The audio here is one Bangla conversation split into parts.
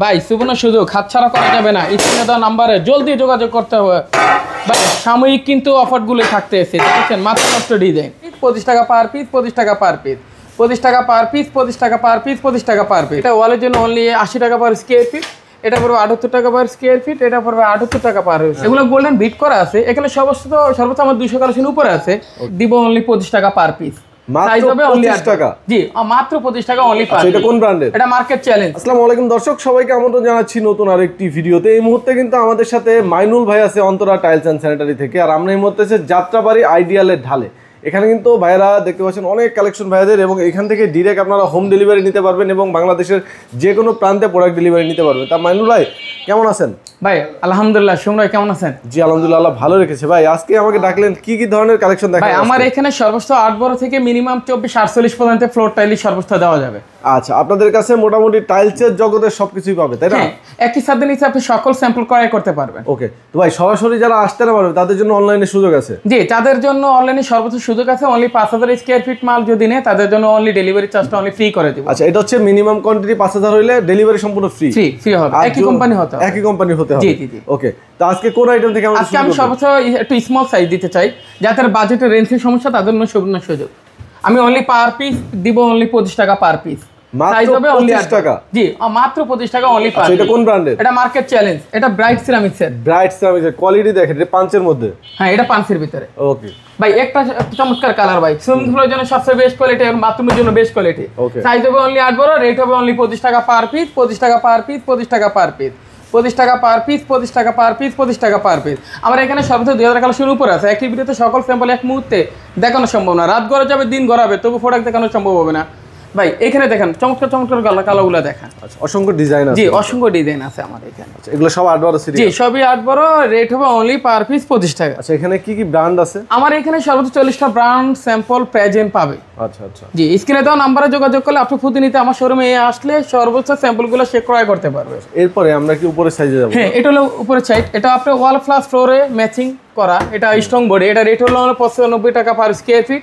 ভাই সুবর্ণ সুযোগ হাতছাড়া করা যাবে না। স্ক্রিনে দেওয়া নাম্বারে জলদি যোগাযোগ করতে হবে ভাই। সাময়িক কিন্তু অফারগুলো থাকতেছে, দেখেছেন মাত্র নষ্ট ডিজাইন 25 টাকা পার পিস, 25 টাকা পার পিস, 25 টাকা পার পিস, 25 টাকা পার পিস, 25 টাকা পার পিস। এটা ওয়ালের জন্য অনলি 80 টাকা পার স্কোয়ার ফিট, এটা পড়বে 78 টাকা পার স্কোয়ার ফিট, এটা পড়বে 78 টাকা পার। এগুলো গোল্ডেন বিট করা আছে। এখানে সর্বোচ্চ আমার 200 কালেকশন উপরে আছে, দিব অনলি 25 টাকা পার পিস। সাইজ হবে অনলি 8 টাকা। জি মাত্র 25 টাকা অনলি পার। এটা কোন ব্র্যান্ডের? এটা মার্কেট চ্যালেঞ্জ। আসসালামু আলাইকুম দর্শক, সবাইকে আমন্ত্রণ জানাচ্ছি নতুন আরেকটি ভিডিওতে। এই মুহূর্তে কিন্তু আমাদের সাথে মাইনুল ভাই আছে অন্তরা টাইলস অ্যান্ড স্যানিটারি থেকে, আর আমরা এই মুহূর্তে আছে যাত্রাবাড়ি আইডিয়ালের ঢালে। এখানে কিন্তু ভাইরা দেখতে পাচ্ছেন অনেক কালেকশন ভাইদের, এবং এখান থেকে ডিরেক্ট আপনারা হোম ডেলিভারি নিতে পারবেন এবং বাংলাদেশের যে কোনো প্রান্তে প্রোডাক্ট ডেলিভারি নিতে পারবেন। তা মাইনুল ভাই কেমন আছেন? ভাই আলহামদুলিল্লাহ। সুমন ভাই কেমন আছেন? জি আলহামদুলিল্লাহ, আল্লাহ ভালো রেখেছে। ভাই আজকে আমাকে ডাকলেন, কি কি ধরনের কালেকশন দেখাবেন? ভাই আমার এখানে সর্বোচ্চ 8 বড় থেকে মিনিমাম 24-48 পর্যন্ত ফ্লোর টাইলই সর্বোচ্চ দেওয়া যাবে। আচ্ছা, আপনাদের কাছে মোটামুটি টাইলসের জগতের সবকিছুই পাবে, তাই না? একই সাথে নিচে আপনি সকল স্যাম্পল ক্রয় করতে পারবেন। ওকে, তো ভাই সরাসরি যারা আসতে না পারবে তাদের জন্য অনলাইনে সুযোগ আছে? জি, তাদের জন্য অনলাইনে সর্বোচ্চ সুযোগ আছে। অনলি 5000 স্কয়ার ফিট মাল যদি নেয় তাদের জন্য অনলি ডেলিভারি চার্জটা অনলি ফ্রি করে দেব। আচ্ছা, এটা হচ্ছে মিনিমাম কোয়ান্টিটি 5000 হইলে ডেলিভারি সম্পূর্ণ ফ্রি ফ্রি হবে। একই কোম্পানি হতে হবে, একই কোম্পানি হতে হবে। জি জি জি। ওকে, তো আজকে কোন আইটেম থেকে আমরা আজকে আমি সর্বোচ্চ একটু স্মল সাইজ দিতে চাই, যাদের বাজেটের রেঞ্জের সমস্যা তাদের জন্য সুবর্ণ সুযোগ। আমি অনলি পার পিস দিব অনলি 25 টাকা পার পিস। সাইজ হবে অনলি 8 টাকা। জি মাত্র 25 টাকা অনলি পার। এটা কোন ব্র্যান্ডের? এটা মার্কেট চ্যালেঞ্জ। এটা ব্রাইট সিরামিক্সের। ব্রাইট সিরামিক্সের কোয়ালিটি দেখেন, এটা পাঁচের মধ্যে। হ্যাঁ, এটা পাঁচের ভিতরে। ওকে ভাই একটা চমৎকার কালার ভাই, সুইমিং পুলের জন্য সবচেয়ে বেস্ট কোয়ালিটি এবং বাথরুমের জন্য বেস্ট কোয়ালিটি। সাইজ হবে অনলি 8 বড়, রেট হবে অনলি 25 টাকা পার পিস, 25 টাকা পার পিস, 25 টাকা পার পিস, 25 টাকা পার পিস, 25 টাকা পার পিস, 25 টাকা পার পিস। আমার এখানে সর্বোচ্চ 2000 কালেকশন উপরে আছে। একই ভিডিওতে সকল স্যাম্পল এক মুহূর্তে দেখানো সম্ভব না। রাত গড়া যাবে, দিন গড়াবে, তবু প্রোডাক্ট দেখানো সম্ভব হবে না। ভাই এখানে দেখেন চমৎকার চমৎকার কালারগুলো দেখেন। আচ্ছা, অসংখ্য ডিজাইন আছে। জি অসংখ্য ডিজাইন আছে আমার এখানে। আচ্ছা, এগুলো সব 8 বড় সিরিজ? জি সবই 8 বড়, রেট হবে অনলি পার পিস 25 টাকা। আচ্ছা, এখানে কি কি ব্র্যান্ড আছে? আমার এখানে সর্বোচ্চ 40টা ব্র্যান্ড স্যাম্পল প্রেজেন্ট পাবে। আচ্ছা আচ্ছা। জি, স্ক্রিনে দেওয়া নাম্বারে যোগাযোগ করলে আপনি প্রতিনিয়ত আমার শোরুমে আসলে সর্বোচ্চ স্যাম্পলগুলো সে ক্রয় করতে পারবে। এরপরে আমরা কি উপরে সাইজে যাব? হ্যাঁ, এটা হলো উপরে সাইড। এটা আপনি ওয়াল প্লাস ফ্লোরে ম্যাচিং করা, এটা স্ট্রং বডি। এটা রেট হলো 95 টাকা পার স্কয়ার ফিট।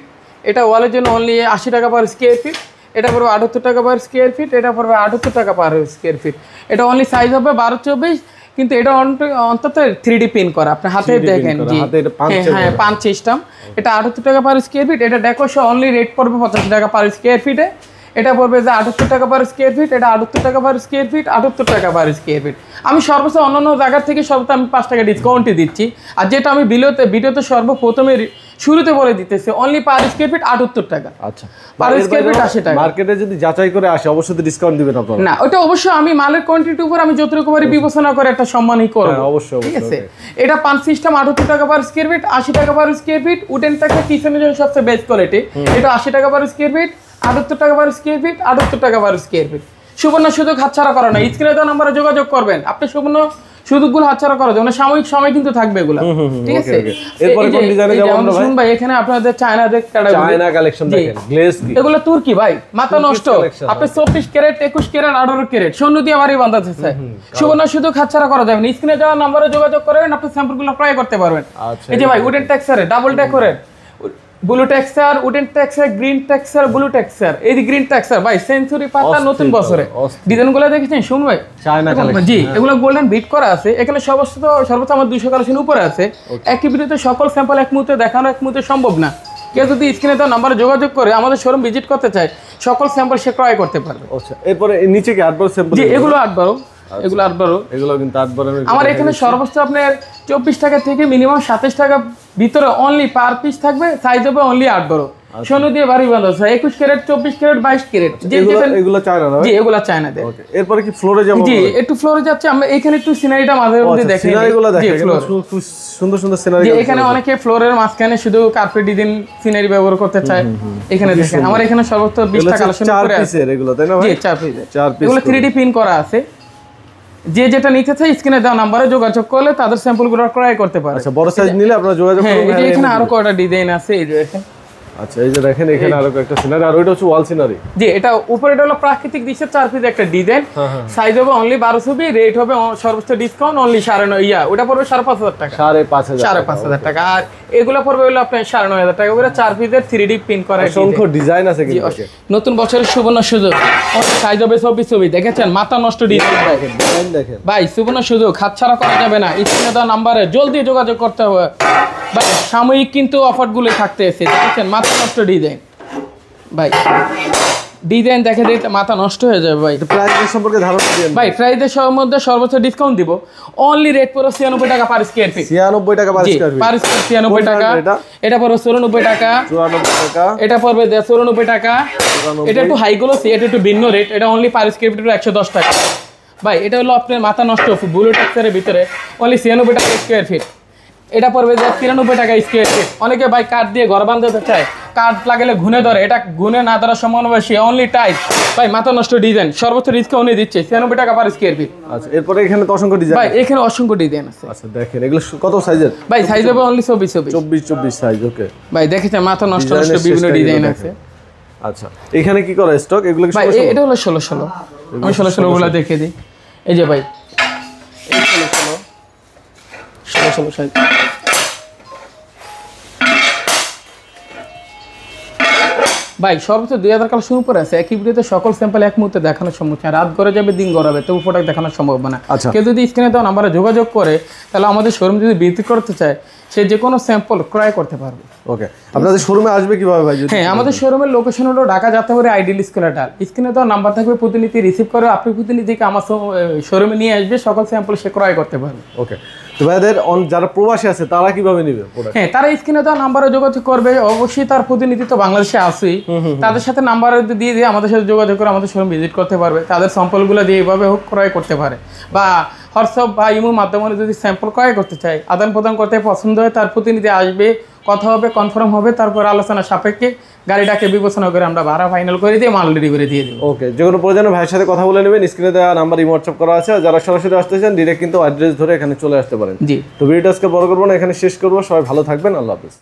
এটা ওয়ালের জন্য অনলি 80 টাকা পার স্কয়ার ফিট, এটা পড়বে 78 টাকা পার স্কয়ার ফিট, এটা পড়বে 78 টাকা পার স্কয়ার ফিট। এটা অনলি সাইজ হবে 12-24, কিন্তু এটা অন্তত 3D পিন করা, আপনি হাতে দেখেন। জি হ্যাঁ, পাঁচ সিস্টেম। এটা 78 টাকা পার স্কয়ার ফিট। এটা ডেকোরেশন অনলি রেট পড়বে 85 টাকা পার স্কয়ার ফিটে। এটা পড়বে যে 78 টাকা পার স্কয়ার ফিট, এটা 78 টাকা পার স্কয়ার ফিট, 78 টাকা পার স্কয়ার ফিট। আমি সর্বোচ্চ অন্যান্য জায়গার থেকে সর্বোচ্চ আমি 5 টাকা ডিসকাউন্টই দিচ্ছি। আর যেটা আমি ভিডিওতে সর্বপ্রথমে শুরুতে বলে দিতেছে অনলি পার স্কয়ার ফিট 78 টাকা। আচ্ছা, পার স্কয়ার ফিট 80 টাকা। মার্কেটে যদি যাচাই করে আসে অবশ্যই ডিসকাউন্ট দিবেন আপনারা? না, ওটা অবশ্যই আমি মালের কোয়ান্টিটির উপর আমি যতটুকু পারি বিবেচনা করে একটা সম্মানই করব। হ্যাঁ অবশ্যই, ঠিক আছে। এটা পাঁচ সিস্টেম 78 টাকা পার স্কয়ার ফিট, 80 টাকা পার স্কয়ার ফিট। উডেন টাকা কিচেনের জন্য সবচেয়ে বেস্ট কোয়ালিটি। এটা 80 টাকা পার স্কয়ার ফিট, 78 টাকা পার স্কয়ার ফিট, 78 টাকা পার স্কয়ার ফিট। সুবর্ণ সুযোগ হাতছাড়া করা না। স্ক্রিনে দেওয়া নম্বরে যোগাযোগ করবেন, আপনি সুবর্ণ সুযোগগুলো হাতছাড়া করা যাবে না। সাময়িক সময় কিন্তু থাকবে এগুলো, ঠিক আছে। এরপর কোন ডিজাইনে যাব আমরা ভাই? ভাই এখানে আপনাদের চায়না কালেকশন দেখেন, গ্লেজ কি এগুলো তুর্কি ভাই, মাথা নষ্ট। আপনি 24 ক্যারেট, 21 ক্যারেট, 18 ক্যারেট শূন্য দিয়ে বাড়ি বাঁধাতে চাই। সুবর্ণ সুযোগ হাতছাড়া করা যাবে না। স্ক্রিনে দেওয়া নম্বরে যোগাযোগ করেন, আপনি স্যাম্পলগুলো ক্রয় করতে পারবেন। এই যে ভাই উডেন টেক্সচারে double decorate, blue texture, wooden texture, green texture, blue texture. এই যে গ্রিন টেক্সচার ভাই সেঞ্চুরি পাতা নতুন বছরে ডিজাইনগুলো দেখেছেন শুন ভাই? China collection. জি, এগুলো গোল্ডেন বিট করা আছে। এখানে সর্বোচ্চ আমার 200 কালেকশন উপরে আছে। একই ভিডিওতে সকল স্যাম্পল এক মুহূর্তে দেখানো এক মুহূর্তে সম্ভব না। কেউ যদি স্ক্রিনে দেওয়া নাম্বারে যোগাযোগ করে আমাদের শোরুম ভিজিট করতে চায়, সকল স্যাম্পল সে ক্রয় করতে পারবে। আচ্ছা, এরপরে নিচে কি 8 বড় স্যাম্পল? জি, এগুলো 8 বড়, এগুলো 8 বড়। এগুলো কিন্তু 8 বড়। আমার এখানে সর্বোচ্চ আপনার 24 টাকা থেকে মিনিমাম 27 টাকা ভিতরে অনলি পার পিস থাকবে। সাইজ হবে অনলি 8 বড়, সোনা দিয়ে বাড়ি বাঁধা আছে। 21 ক্যারেট, 24 ক্যারেট, 22 ক্যারেট। এগুলো চায়না না? জি, এগুলো চায়না দেয়। ওকে, এরপর কি ফ্লোরে যাব? জি, একটু ফ্লোরে যাচ্ছে। আমরা এখানে একটু সিনারিটা মাঝে মধ্যে দেখেন। সিনারিগুলো দেখেন, সুন্দর সুন্দর সিনারি। জি, এখানে অনেকে ফ্লোরের মাঝখানে শুধু কার্পেট ডিজাইন সিনারি ব্যবহার করতে চায়। এখানে দেখেন আমার এখানে সর্বোচ্চ 20 টাকা কালেকশন করে আছে। 4 পিসের এগুলো, তাই না ভাই? জি, 4 পিস। এগুলো 3D পিন করা আছে। যে যেটা নিতে চাই স্ক্রিনে দেওয়া নাম্বারে যোগাযোগ করলে তাদের স্যাম্পলগুলো ক্রয় করতে পারে। আচ্ছা, বড় সাইজ নিলে আপনারা যোগাযোগ করবেন। হ্যাঁ, এখানে আরো কয়টা ডিজাইন আছে। এই যে দেখেন আচ্ছা এই যে দেখেন এখানে আরো একটা সিনারি, আর ওইটা হচ্ছে ওয়াল সিনারি। জি, এটা উপরে এটা হলো প্রাকৃতিক দৃশ্যের 4 পিস একটা ডিজাইন, সাইজ হবে অনলি 12 ছবি, রেট হবে সর্বোচ্চ ডিসকাউন্ট অনলি 9.5 ওটা পড়বে 5,500 টাকা, 5,500 টাকা। আর এগুলো পড়বে হলো আপনার 9,500 টাকা করে, 4 পিসের 3D প্রিন্ট করা অসংখ্য ডিজাইন আছে কিন্তু। নতুন বছরের সুবর্ণ সুযোগ, সাইজ হবে 24 ছবি, দেখেছেন মাথা নষ্ট ডিজাইন দেখেন ভাই, সুবর্ণ সুযোগ হাতছাড়া করা যাবে না, স্ক্রিনে দেওয়া নাম্বারে জলদি যোগাযোগ করতে হবে ভাই। সাময়িক কিন্তু অফারগুলো থাকতে এসে দেখেছেন মাথা নষ্ট ডিজাইন ভাই, ডিজাইন দেখে দেখতে মাথা নষ্ট হয়ে যাবে ভাই। প্রাইস সম্পর্কে ধারণা দিন ভাই। প্রাইসের মধ্যে সর্বোচ্চ ডিসকাউন্ট দিব, অনলি রেট পড়ো 96 টাকা পার স্কয়ার ফিট। 96 টাকা per square feet, per square 96 টাকা। এটা পড়বে 94 টাকা, 94 টাকা। এটা পড়বে 94 টাকা। এটা একটু হাই গ্লোসি, এটা একটু ভিন্ন রেট, এটা অনলি পার স্কয়ার ফিট 110 টাকা ভাই। এটা হলো আপনার মাথা নষ্ট ব্লু টেক্সচারের ভিতরে অনলি 96 টাকা স্কয়ার ফিট। এটা পড়বে 93 টাকা স্কয়ার ফিট। অনেকে ভাই কাঠ দিয়ে ঘর বাঁধতে চায়, কাঠ লাগালে ঘুনে ধরে, এটা ঘুনে না ধরার সম্ভাবনা বেশি, অনলি টাইস ভাই। মাথা নষ্ট ডিজাইন সর্বোচ্চ ডিসকাউন্ট দিচ্ছে 96 টাকা পার স্কয়ার ফিট। আচ্ছা এরপরে এখানে তো অসংখ্য ডিজাইন ভাই, এখানে অসংখ্য ডিজাইন আছে। আচ্ছা দেখেন এগুলো কত সাইজের ভাই? সাইজ হবে অনলি 24 সাইজ। ওকে ভাই, দেখেছেন মাথা নষ্ট বিভিন্ন ডিজাইন আছে। আচ্ছা এখানে কি করা স্টক এগুলো? ভাই এটা হলো 16 আমি 16 গুলো দেখে দিই। এই যে ভাই, এই 16 সাইজ। ভাই সর্বোচ্চ 2000 কালেকশন উপরে আছে। একই ভিডিওতে সকল স্যাম্পল এক মুহূর্তে দেখানো সম্ভব না, রাত গড়ে যাবে দিন গড়াবে, তবু প্রোডাক্ট দেখানো সম্ভব না। কেউ যদি স্ক্রিনে দেওয়া নাম্বারে যোগাযোগ করে, তাহলে আমাদের শোরুম যদি বিক্রি করতে চায়, সে যে কোনো স্যাম্পল ক্রয় করতে পারবে। ওকে, আপনাদের শোরুমে আসবে কিভাবে ভাই? হ্যাঁ, আমাদের শোরুমের লোকেশন হলো ঢাকা যাত্রাবাড়ি আইডিয়াল স্কুলের ডাল। স্ক্রিনে দেওয়া নাম্বার থাকবে, প্রতিনিধি রিসিভ করে আপনি প্রতিনিধিকে আমার শোরুমে নিয়ে আসবে, সকল স্যাম্পল সে ক্রয় করতে পারবে। ওকে, তো ভাইদের যারা প্রবাসী আছে তারা কিভাবে নেবে? হ্যাঁ, তারা স্ক্রিনে দেওয়া নাম্বারে যোগাযোগ করবে, অবশ্যই তার প্রতিনিধি তো বাংলাদেশে আছেই, তাদের সাথে নাম্বার দিয়ে দিয়ে আমাদের সাথে যোগাযোগ করে আমাদের শোরুম ভিজিট করতে পারবে, তাদের স্যাম্পলগুলো দিয়ে এইভাবে হোক ক্রয় করতে পারে। বা হোয়াটসঅ্যাপ বা ইমোর মাধ্যমে যদি স্যাম্পল ক্রয় করতে চায়, আদান প্রদান করতে পছন্দ হয়, তার প্রতিনিধি আসবে, কথা হবে, কনফার্ম হবে, তারপর আলোচনা সাপেক্ষে গাড়িটাকে বিবেচনা করে আমরা ভাড়া ফাইনাল করে দিয়ে মাল রেডি করে দিয়ে দেবো। ওকে, যে কোনো প্রয়োজনে ভাইয়ের সাথে কথা বলে নেবেন, স্ক্রিনে দেওয়া নাম্বার হোয়াটসঅ্যাপ করা আছে। যারা সরাসরি আসতে চান ডিরেক্ট কিন্তু অ্যাড্রেস ধরে এখানে চলে আসতে পারেন। জি, তো ভিডিওটা আজকে বড় করবো না, এখানে শেষ করবো। সবাই ভালো থাকবেন, আল্লাহ হাফেজ।